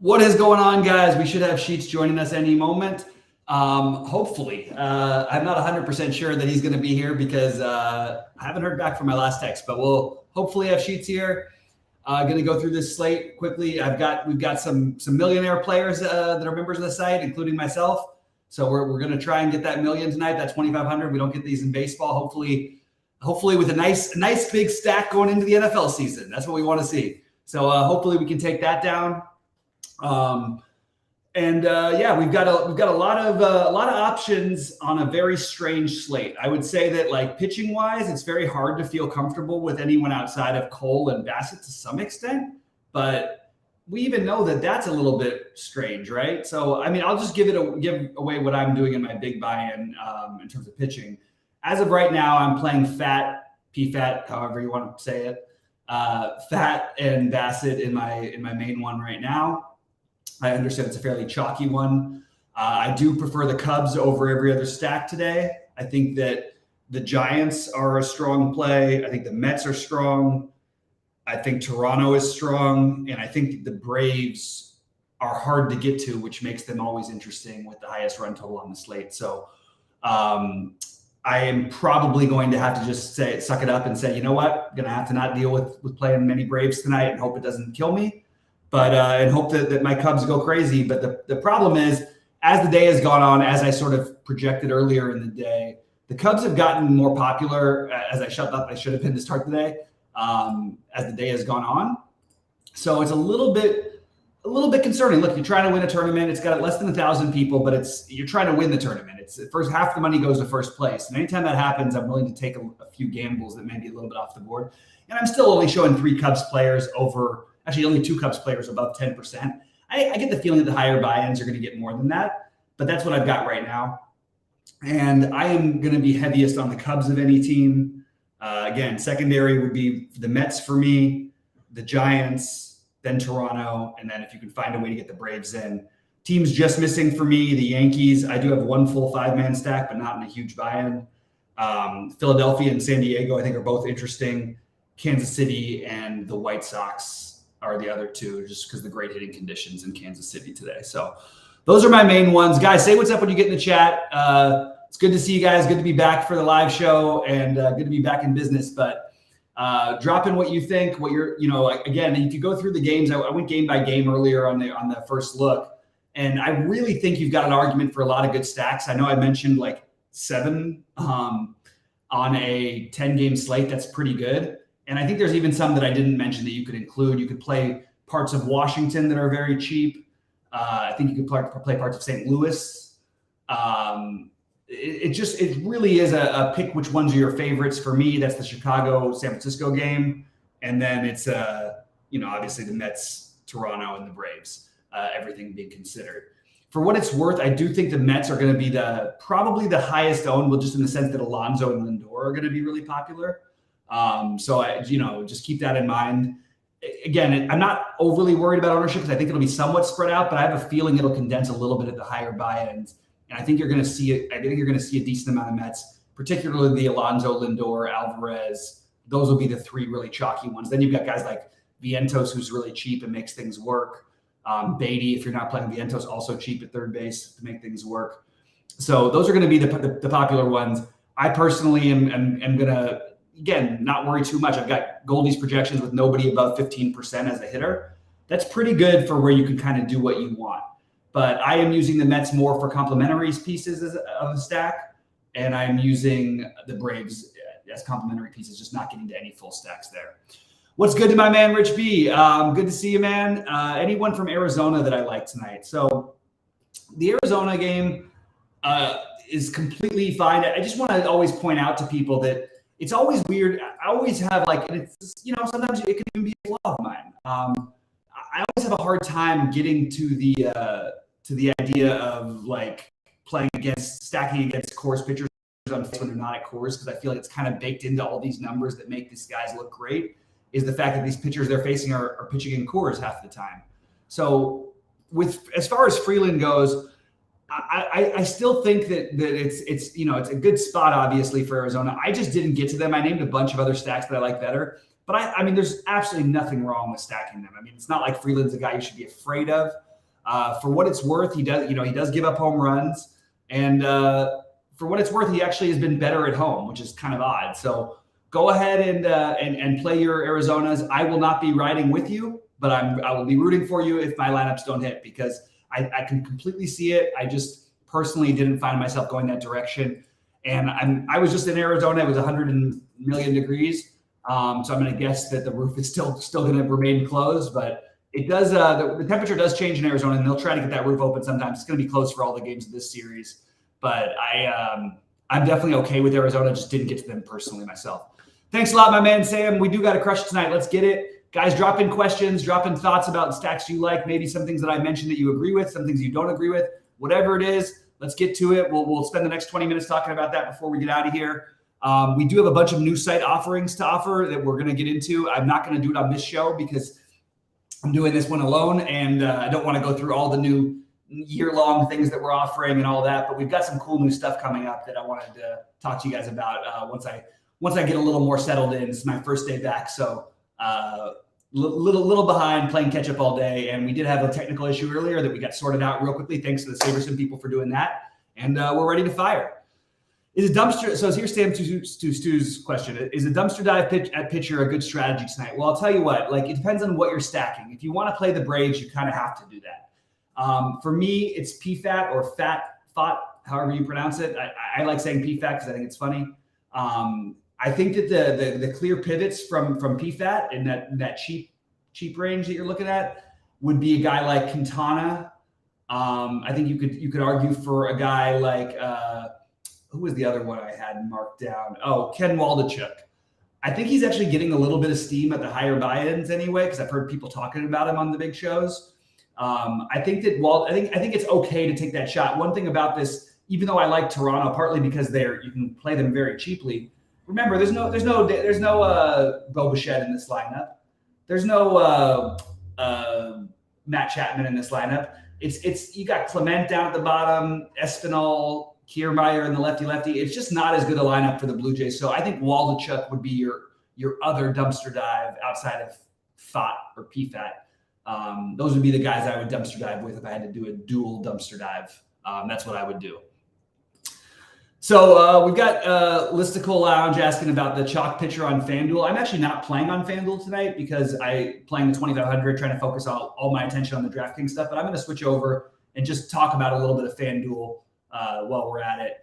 What is going on, guys? We should have Sheets joining us any moment. Hopefully. I'm not 100% sure that he's going to be here because I haven't heard back from my last text, but we'll hopefully have Sheets here. Going to go through this slate quickly. We've got some millionaire players that are members of the site, including myself. So we're going to try and get that million tonight. That 2,500. We don't get these in baseball. Hopefully with a nice big stack going into the NFL season. That's what we want to see. So hopefully we can take that down. We've got a lot of options on a very strange slate. I would say that, like, pitching wise, it's very hard to feel comfortable with anyone outside of Cole and Bassett to some extent, but we even know that that's a little bit strange, right? So, I mean, I'll just give away what I'm doing in my big buy-in in terms of pitching. As of right now, I'm playing PFAT, however you want to say it, Fat and Bassett in my main one right now. I understand it's a fairly chalky one. I do prefer the Cubs over every other stack today. I think that the Giants are a strong play. I think the Mets are strong. I think Toronto is strong. And I think the Braves are hard to get to, which makes them always interesting with the highest run total on the slate. So I am probably going to have to just suck it up and say, you know what, I'm going to have to not deal with playing many Braves tonight and hope it doesn't kill me. But and hope that my Cubs go crazy. But the problem is, as the day has gone on, as I sort of projected earlier in the day, the Cubs have gotten more popular as I shut up. I should have been to start the day as the day has gone on. So it's a little bit concerning. Look, you're trying to win a tournament. It's got less than 1,000 people, but you're trying to win the tournament. It's the first half the money goes to first place. And anytime that happens, I'm willing to take a few gambles that may be a little bit off the board. And I'm still only showing 3 Cubs players over. Actually, only 2 Cubs players above 10%. I get the feeling that the higher buy-ins are going to get more than that, but that's what I've got right now. And I am going to be heaviest on the Cubs of any team. Again, secondary would be the Mets for me, the Giants, then Toronto, and then if you can find a way to get the Braves in. Teams just missing for me, the Yankees. I do have one full 5-man stack, but not in a huge buy-in. Philadelphia and San Diego, I think, are both interesting. Kansas City and the White Sox are the other two, just because of the great hitting conditions in Kansas City today. So those are my main ones. Guys, say what's up when you get in the chat. It's good to see you guys. Good to be back for the live show and good to be back in business. But drop in what you think, what you're, again, if you go through the games, I went game by game earlier on the first look. And I really think you've got an argument for a lot of good stacks. I know I mentioned like 7 on a 10-game slate. That's pretty good. And I think there's even some that I didn't mention that you could include. You could play parts of Washington that are very cheap. I think you could play parts of St. Louis. It really is a pick which ones are your favorites. For me, that's the Chicago-San Francisco game. And then it's, obviously the Mets, Toronto, and the Braves, everything being considered. For what it's worth, I do think the Mets are going to be probably the highest owned, just in the sense that Alonso and Lindor are going to be really popular. So I, just keep that in mind. Again, I'm not overly worried about ownership because I think it'll be somewhat spread out, but I have a feeling it'll condense a little bit at the higher buy-ins. And I think you're going to see it. I think you're going to see a decent amount of Mets, particularly the Alonso, Lindor, Alvarez. Those will be the 3 really chalky ones. Then you've got guys like Vientos, who's really cheap and makes things work. Beatty, if you're not playing Vientos, also cheap at third base to make things work. So those are going to be the popular ones. I personally am going to, again, not worry too much. I've got Goldie's projections with nobody above 15% as a hitter. That's pretty good for where you can kind of do what you want. But I am using the Mets more for complementary pieces of a stack, and I'm using the Braves as complementary pieces, just not getting to any full stacks there. What's good to my man, Rich B? Good to see you, man. Anyone from Arizona that I like tonight? So the Arizona game is completely fine. I just want to always point out to people that it's always weird. I always have and it's, sometimes it can even be a flaw of mine. I always have a hard time getting to the idea of stacking against Coors pitchers when they're not at Coors, because I feel like it's kind of baked into all these numbers that make these guys look great, is the fact that these pitchers they're facing are pitching in Coors half the time. So as far as Freeland goes, I still think that it's a good spot, obviously, for Arizona. I just didn't get to them. I named a bunch of other stacks that I like better, but I mean, there's absolutely nothing wrong with stacking them. I mean, it's not like Freeland's a guy you should be afraid of. For what it's worth, he does give up home runs, and for what it's worth, he actually has been better at home, which is kind of odd. So go ahead and play your Arizonas. I will not be riding with you, but I will be rooting for you if my lineups don't hit, because I can completely see it. I just personally didn't find myself going that direction. And I was just in Arizona. It was 100 million degrees. So I'm going to guess that the roof is still going to remain closed, but it does. The temperature does change in Arizona, and they'll try to get that roof open sometimes. It's going to be closed for all the games of this series, but I'm definitely okay with Arizona. Just didn't get to them personally myself. Thanks a lot, my man Sam. We do got to crush it tonight. Let's get it. Guys, drop in questions, drop in thoughts about stacks you like, maybe some things that I mentioned that you agree with, some things you don't agree with, whatever it is. Let's get to it. We'll spend the next 20 minutes talking about that before we get out of here. We do have a bunch of new site offerings to offer that we're going to get into. I'm not going to do it on this show because I'm doing this one alone, and I don't want to go through all the new year-long things that we're offering and all that. But we've got some cool new stuff coming up that I wanted to talk to you guys about once I get a little more settled in. This is my first day back, so little behind, playing catch up all day, and we did have a technical issue earlier that we got sorted out real quickly. Thanks to the SaberSim people for doing that, and we're ready to fire. Is a dumpster? So here's Sam Stu's question: is a dumpster dive at pitcher a good strategy tonight? Well, I'll tell you what. Like, it depends on what you're stacking. If you want to play the Braves, you kind of have to do that. For me, it's PFAT or FOT, however you pronounce it. I like saying PFAT because I think it's funny. I think that the clear pivots from PFAT in that cheap range that you're looking at would be a guy like Quintana. I think you could argue for a guy like who was the other one I had marked down? Oh, Ken Waldachuk. I think he's actually getting a little bit of steam at the higher buy-ins anyway, because I've heard people talking about him on the big shows. I think it's okay to take that shot. One thing about this, even though I like Toronto, partly because you can play them very cheaply. Remember, there's no Bo Bichette in this lineup. There's no Matt Chapman in this lineup. It's you got Clement down at the bottom, Espinal, Kiermaier in the lefty. It's just not as good a lineup for the Blue Jays. So I think Waldachuk would be your other dumpster dive outside of FOT or PFAT. Those would be the guys I would dumpster dive with if I had to do a dual dumpster dive. That's what I would do. So we've got Listicle Lounge asking about the chalk pitcher on FanDuel. I'm actually not playing on FanDuel tonight because I'm playing the 2,500, trying to focus all my attention on the DraftKings stuff. But I'm going to switch over and just talk about a little bit of FanDuel while we're at it.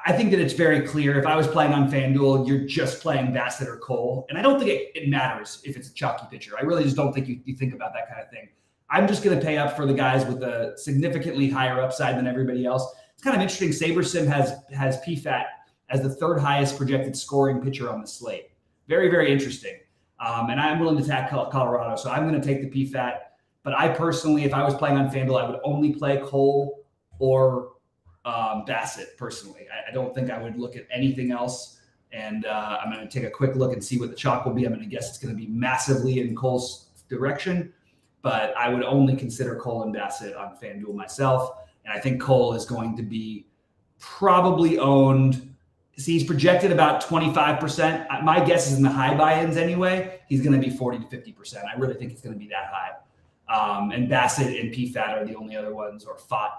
I think that it's very clear. If I was playing on FanDuel, you're just playing Bassett or Cole. And I don't think it matters if it's a chalky pitcher. I really just don't think you think about that kind of thing. I'm just going to pay up for the guys with a significantly higher upside than everybody else. It's kind of interesting. SaberSim has PFAT as the third highest projected scoring pitcher on the slate. Very, very interesting. And I'm willing to attack Colorado. So I'm going to take the PFAT. But I personally, if I was playing on FanDuel, I would only play Cole or Bassett personally. I don't think I would look at anything else. And I'm going to take a quick look and see what the chalk will be. I'm going to guess it's going to be massively in Cole's direction. But I would only consider Cole and Bassett on FanDuel myself. And I think Cole is going to be probably owned. See, he's projected about 25%. My guess is in the high buy-ins anyway. He's going to be 40 to 50%. I really think it's going to be that high. And Bassett and PFAT are the only other ones, or FOT,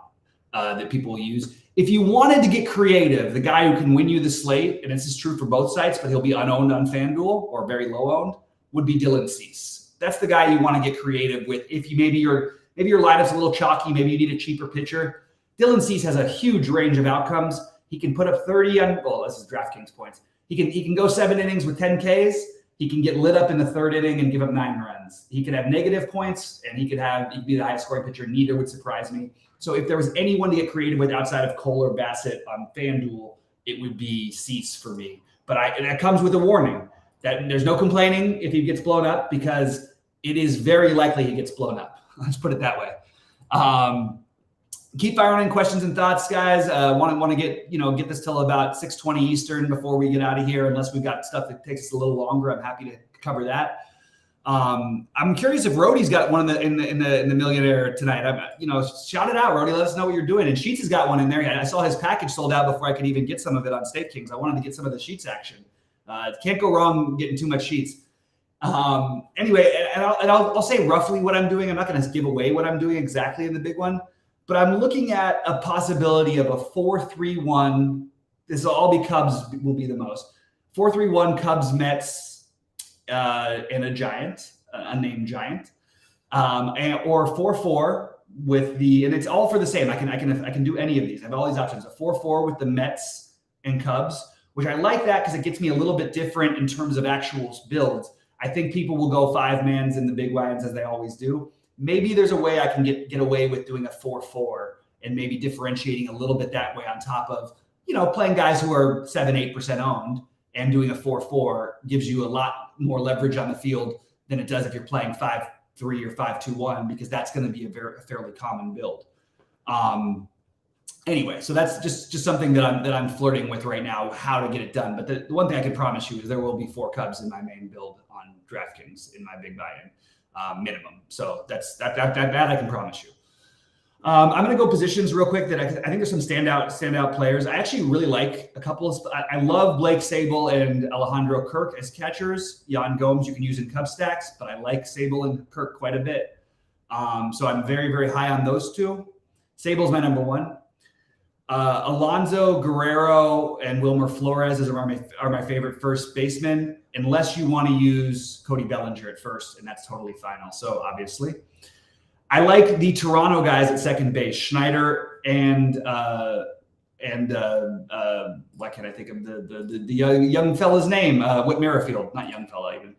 that people will use. If you wanted to get creative, the guy who can win you the slate, and this is true for both sites, but he'll be unowned on FanDuel or very low owned, would be Dylan Cease. That's the guy you want to get creative with. If you maybe your lineup's a little chalky, maybe you need a cheaper pitcher. Dylan Cease has a huge range of outcomes. He can put up 30 on, well, this is DraftKings points. He can go 7 innings with 10 Ks. He can get lit up in the third inning and give up 9 runs. He could have negative points, and he could be the highest scoring pitcher. Neither would surprise me. So if there was anyone to get creative with outside of Cole or Bassett on FanDuel, it would be Cease for me. But that comes with a warning that there's no complaining if he gets blown up, because it is very likely he gets blown up. Let's put it that way. Keep firing in questions and thoughts, guys. Want to get this till about 6:20 Eastern before we get out of here. Unless we've got stuff that takes us a little longer, I'm happy to cover that. I'm curious if Rhodey's got one in the millionaire tonight. Shout it out, Rhodey. Let us know what you're doing. And Sheets has got one in there. I saw his package sold out before I could even get some of it on State Kings. I wanted to get some of the Sheets action. Can't go wrong getting too much Sheets. Anyway, and I'll say roughly what I'm doing. I'm not going to give away what I'm doing exactly in the big one, but I'm looking at a possibility of a 4-3-1. This will all be Cubs will be the most. 4-3-1 Cubs, Mets, and a giant, unnamed giant, or 4-4 with and it's all for the same. I can do any of these. I have all these options. A 4-4 with the Mets and Cubs, which I like that because it gets me a little bit different in terms of actual builds. I think people will go 5-mans in the big lines as they always do. Maybe there's a way I can get away with doing a 4-4 and maybe differentiating a little bit that way on top of, playing guys who are 7-8% owned, and doing a 4-4 gives you a lot more leverage on the field than it does if you're playing 5-3 or 5-2-1, because that's going to be a fairly common build. Anyway, so that's just something that I'm flirting with right now, how to get it done. But the one thing I can promise you is there will be 4 Cubs in my main build on DraftKings in my big buy-in minimum. So that I can promise you. I'm going to go positions real quick. That I think there's some standout players. I actually really like a couple of. I love Blake Sabol and Alejandro Kirk as catchers. Yan Gomes you can use in Cub stacks, but I like Sabol and Kirk quite a bit. So I'm very, very high on those two. Sabol's my number one. Alonso, Guerrero, and Wilmer Flores are my favorite first basemen, unless you want to use Cody Bellinger at first, and that's totally fine also, obviously. I like the Toronto guys at second base, Schneider and why can't I think of the young fella's name? Whit Merrifield, not young fella even.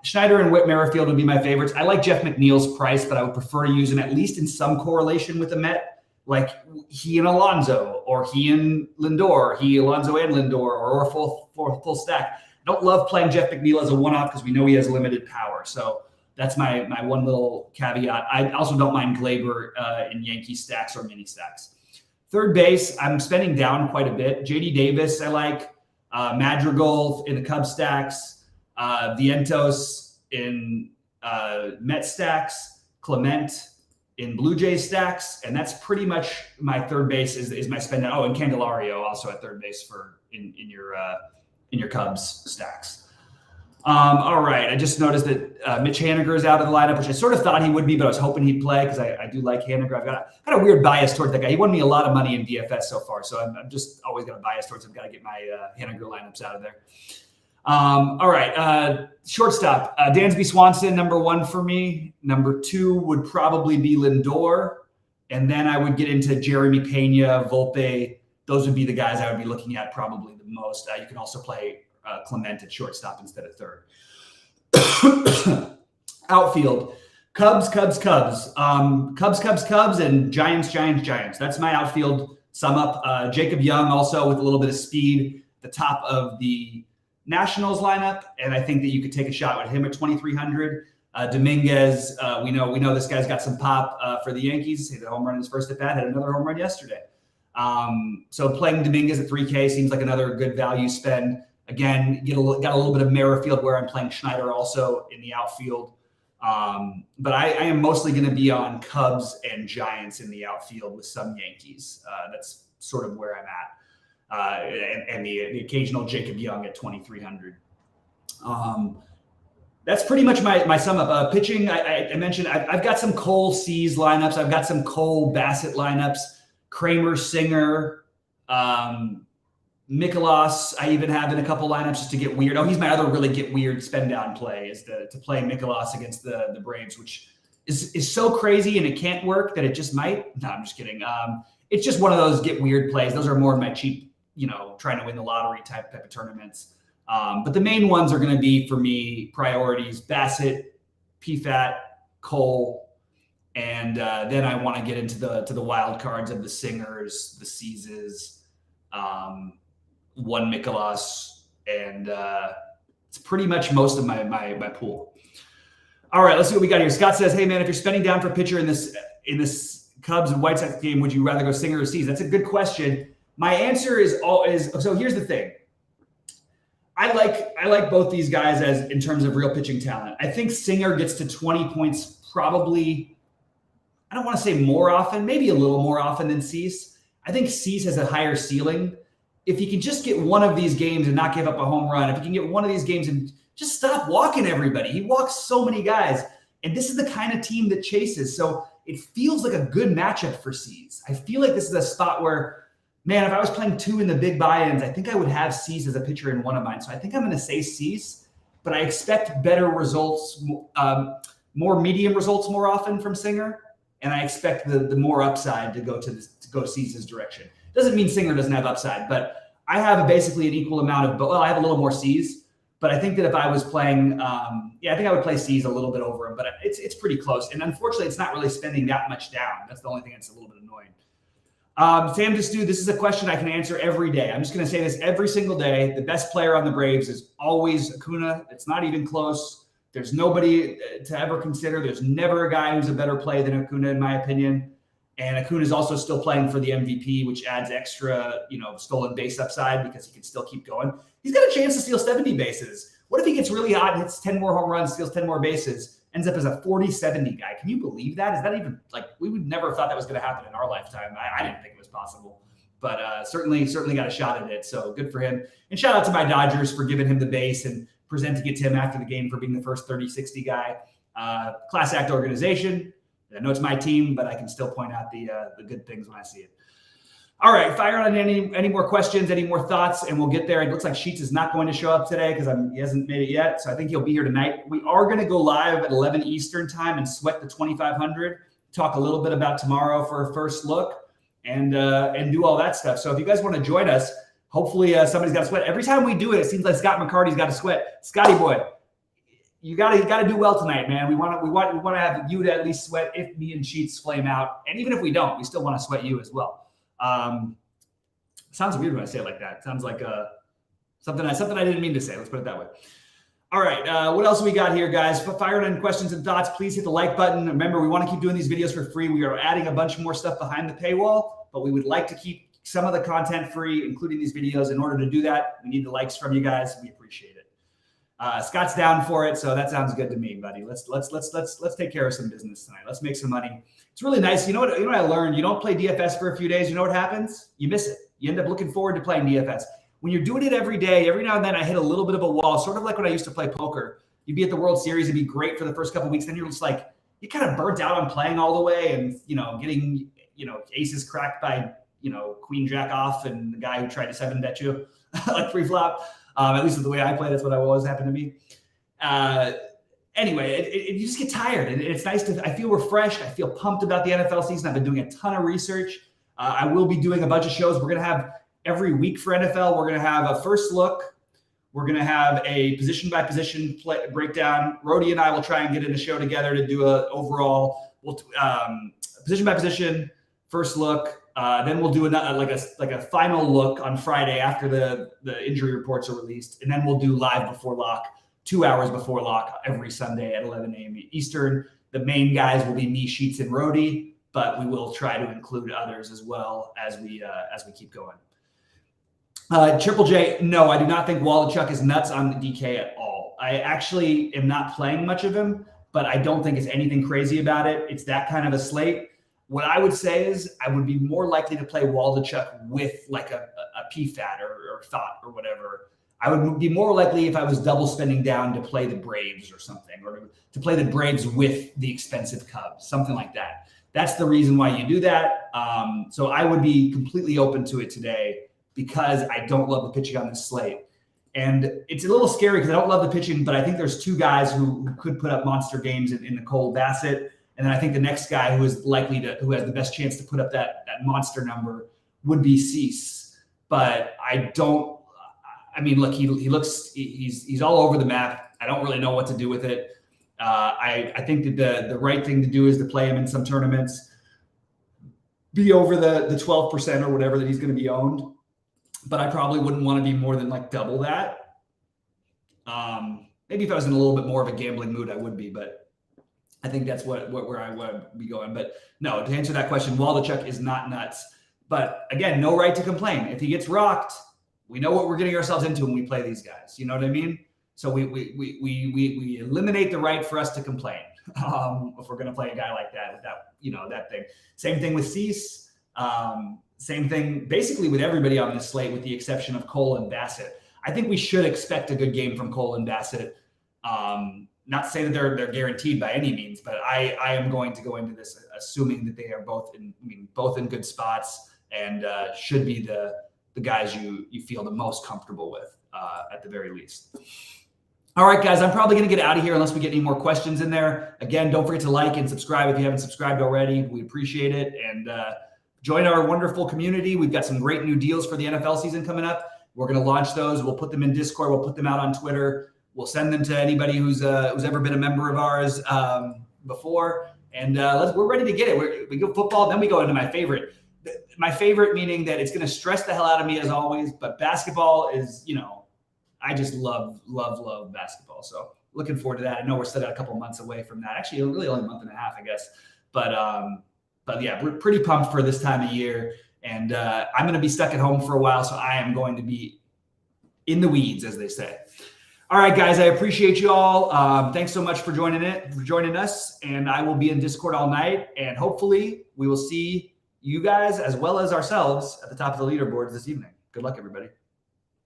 Schneider and Whit Merrifield would be my favorites. I like Jeff McNeil's price, but I would prefer to use him at least in some correlation with the Met, like he and Alonso, or he and Lindor, Alonso and Lindor, or a full stack. I don't love playing Jeff McNeil as a one-off because we know he has limited power. So that's my one little caveat. I also don't mind Glaber in Yankee stacks or mini stacks. Third base, I'm spending down quite a bit. JD Davis, I like. Madrigal in the Cub stacks. Vientos in Met stacks. Clement in Blue Jays stacks. And that's pretty much my third base is my spend down. Oh, and Candelario also at third base in your Cubs stacks. All right. I just noticed that Mitch Haniger is out of the lineup, which I sort of thought he would be, but I was hoping he'd play because I do like Haniger. I've got a weird bias towards that guy. He won me a lot of money in DFS so far, so I'm just always got a bias towards him. Got to get my Haniger lineups out of there. All right. Shortstop, Dansby Swanson, number one for me. Number two would probably be Lindor. And then I would get into Jeremy Pena, Volpe. Those would be the guys I would be looking at probably the most. You can also play Clement at shortstop instead of third. Outfield, Cubs, and Giants. That's my outfield sum up. Jacob Young also with a little bit of speed, the top of the Nationals lineup, and I think that you could take a shot with him at 2,300. Dominguez, we know this guy's got some pop for the Yankees. Hit a home run in his first at bat, had another home run yesterday. So playing Dominguez at 3K seems like another good value spend. Again, got a little bit of Merrifield where I'm playing Schneider also in the outfield. But I am mostly going to be on Cubs and Giants in the outfield with some Yankees. That's sort of where I'm at. And the occasional Jacob Young at 2,300. That's pretty much my sum up. Pitching, I mentioned I've got some Cole Seas lineups. I've got some Cole Bassett lineups. Kramer, Singer, Mikolas, I even have in a couple lineups just to get weird. Oh, he's my other really get weird spend down play is to play Mikolas against the Braves, which is so crazy and it can't work that it just might. No, I'm just kidding. It's just one of those get weird plays. Those are more of my cheap, trying to win the lottery type of tournaments. But the main ones are going to be for me priorities: Bassett, PFAT, Cole, and then I want to get into the wild cards of the Singers, the Seases. One Mikolas, and it's pretty much most of my pool. All right, let's see what we got here. Scott says, "Hey man, if you're spending down for a pitcher in this Cubs and White Sox game, would you rather go Singer or Cease?" That's a good question. My answer is so. Here's the thing. I like both these guys as in terms of real pitching talent. I think Singer gets to 20 points probably. I don't want to say more often, maybe a little more often than Cease. I think Cease has a higher ceiling. If he can just get one of these games and not give up a home run, if he can get one of these games and just stop walking everybody. He walks so many guys. And this is the kind of team that chases. So it feels like a good matchup for Cease. I feel like this is a spot where, man, if I was playing 2 in the big buy-ins, I think I would have Cease as a pitcher in one of mine. So I think I'm going to say Cease, but I expect better results, more medium results more often from Singer. And I expect the more upside to go Cease's direction. Doesn't mean Singer doesn't have upside, but I have basically an equal amount of, well, I have a little more Cease. But I think that if I was playing, I think I would play Cease a little bit over him, but it's pretty close. And unfortunately, it's not really spending that much down. That's the only thing that's a little bit annoying. Sam Destu, this is a question I can answer every day. I'm just going to say this every single day. The best player on the Braves is always Acuna. It's not even close. There's nobody to ever consider. There's never a guy who's a better play than Acuna, in my opinion. And Acuna is also still playing for the MVP, which adds extra, stolen base upside because he can still keep going. He's got a chance to steal 70 bases. What if he gets really hot and hits 10 more home runs, steals 10 more bases, ends up as a 40-70 guy? Can you believe that? Is that even we would never have thought that was going to happen in our lifetime. I didn't think it was possible, but certainly got a shot at it. So good for him. And shout out to my Dodgers for giving him the base and presenting it to him after the game for being the first 30-60 guy. Class act organization. I know it's my team, but I can still point out the good things when I see it. All right, fire on any more questions, any more thoughts, and we'll get there. It looks like Sheets is not going to show up today because he hasn't made it yet, so I think he'll be here tonight. We are going to go live at 11 Eastern time and sweat the 2,500, talk a little bit about tomorrow for a first look, and do all that stuff. So if you guys want to join us, hopefully somebody's got to sweat. Every time we do it, it seems like Scott McCarty's got to sweat. Scotty boy, you got to do well tonight, man. We want to have you to at least sweat if me and Sheets flame out, and even if we don't, we still want to sweat you as well. Sounds weird when I say it like that. Sounds like something I didn't mean to say. Let's put it that way. All right. What else we got here, guys? Fire in questions and thoughts. Please hit the like button. Remember, we want to keep doing these videos for free. We are adding a bunch more stuff behind the paywall, but we would like to keep some of the content free, including these videos. In order to do that, we need the likes from you guys. We appreciate it. Scott's down for it, so that sounds good to me, buddy. Let's take care of some business tonight. Let's make some money. It's really nice. You know what I learned? You don't play DFS for a few days. You know what happens? You miss it. You end up looking forward to playing DFS. When you're doing it every day, every now and then I hit a little bit of a wall, sort of like when I used to play poker. You'd be at the World Series, it'd be great for the first couple of weeks. Then you're just like, you kind of burnt out on playing all the way and, getting, aces cracked by, queen jack off and the guy who tried to 7-bet you like pre-flop. At least the way I play, that's what always happened to me. Anyway, you just get tired, and it's nice I feel refreshed. I feel pumped about the NFL season. I've been doing a ton of research. I will be doing a bunch of shows. We're going to have every week for NFL. We're going to have a first look. We're going to have a position by position breakdown. Rhodey and I will try and get in a show together to do a overall position by position first look. Then we'll do another like a final look on Friday after the injury reports are released, and then we'll do live before lock, 2 hours before lock every Sunday at 11 a.m. Eastern. The main guys will be me, Sheets, and Rhodey, but we will try to include others as well as we keep going. Triple J, no, I do not think Waldichuk is nuts on the DK at all. I actually am not playing much of him, but I don't think it's anything crazy about it. It's that kind of a slate. What I would say is I would be more likely to play Waldichuk with like a PFAT or thought or whatever. I would be more likely if I was double spending down to play the Braves or something, or to play the Braves with the expensive Cubs, something like that. That's the reason why you do that. So I would be completely open to it today because I don't love the pitching on this slate. And it's a little scary because I don't love the pitching, but I think there's two guys who could put up monster games in Nicole Bassett. And then I think the next guy who has the best chance to put up that monster number would be Cease. But look, he's all over the map. I don't really know what to do with it. I think that the right thing to do is to play him in some tournaments, be over the 12% or whatever that he's going to be owned. But I probably wouldn't want to be more than like double that. Maybe if I was in a little bit more of a gambling mood, I would be, but I think that's where I would be going. But no, to answer that question, Waldichuk is not nuts. But again, no right to complain. If he gets rocked, we know what we're getting ourselves into when we play these guys. You know what I mean? So we eliminate the right for us to complain if we're going to play a guy like that with that thing. Same thing with Cease. Same thing basically with everybody on this slate, with the exception of Cole and Bassett. I think we should expect a good game from Cole and Bassett. Not to say that they're guaranteed by any means, but I am going to go into this assuming that they are both in good spots and should be the guys you feel the most comfortable with at the very least. All right, guys, I'm probably going to get out of here unless we get any more questions in there. Again, don't forget to like and subscribe if you haven't subscribed already. We appreciate it. And join our wonderful community. We've got some great new deals for the NFL season coming up. We're going to launch those. We'll put them in Discord. We'll put them out on Twitter. We'll send them to anybody who's ever been a member of ours before. And we're ready to get it. We go football, then we go into my favorite. My favorite meaning that it's going to stress the hell out of me as always, but basketball is, I just love basketball. So looking forward to that. I know we're still got a couple months away from that. Actually, really only a month and a half, I guess. But yeah, we're pretty pumped for this time of year. And I'm going to be stuck at home for a while, so I am going to be in the weeds, as they say. All right, guys, I appreciate you all. Thanks so much for joining us. And I will be in Discord all night. And hopefully we will see you guys as well as ourselves at the top of the leaderboards this evening. Good luck, everybody.